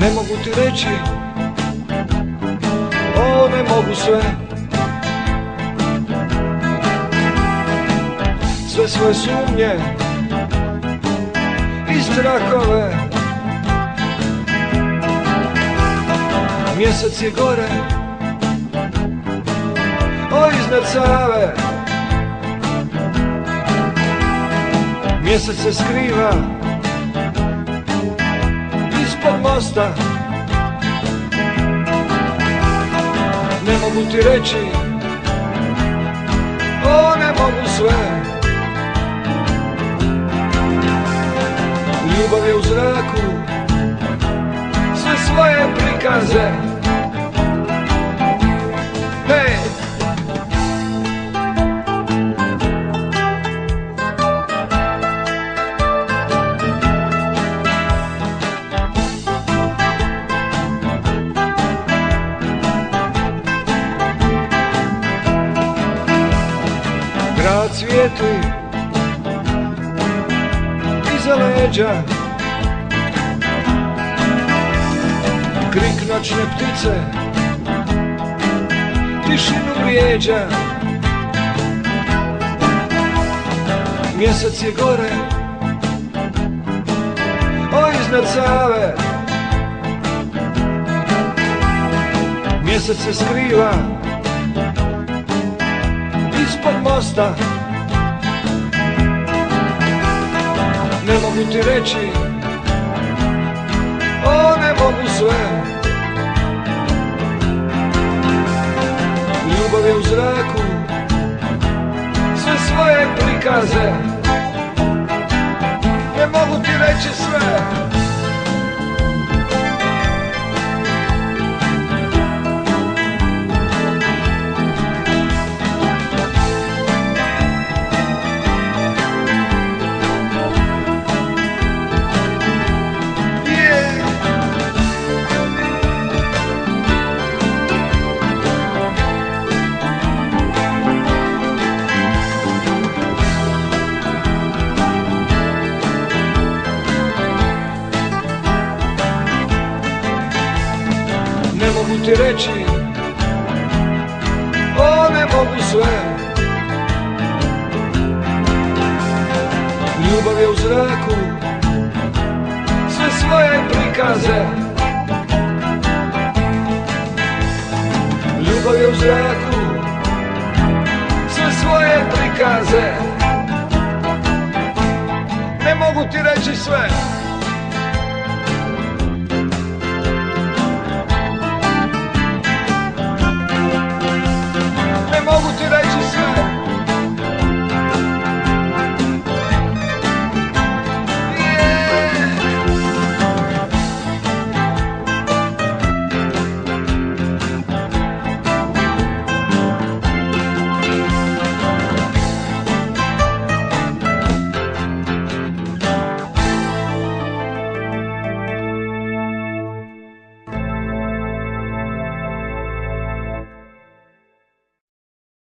Ne mogu ti reći, o ne mogu sve. Sve svoje sumnje i strahove. Mjesec je gore, o iznad Save. Mjesec se skriva ispod mosta. Ne mogu ti reći, o ne mogu sve. Ljubav je u zraku, sve svoje prikaze. Hej! Grad svijetli iza leđa, krik noćne ptice tišinu vrijeđa. Mjesec je gore, o iznad Save. Mjesec se skriva ispod mosta. Ne mogu ti reći, o ne mogu sve. Ljubav je u zraku, sve svoje prikaze. Ne mogu ti reći sve. Ne mogu ti reći, o ne mogu sve. Ljubav je u zraku, sve svoje prikaze. Ljubav je u zraku, sve svoje prikaze. Ne mogu ti reći sve.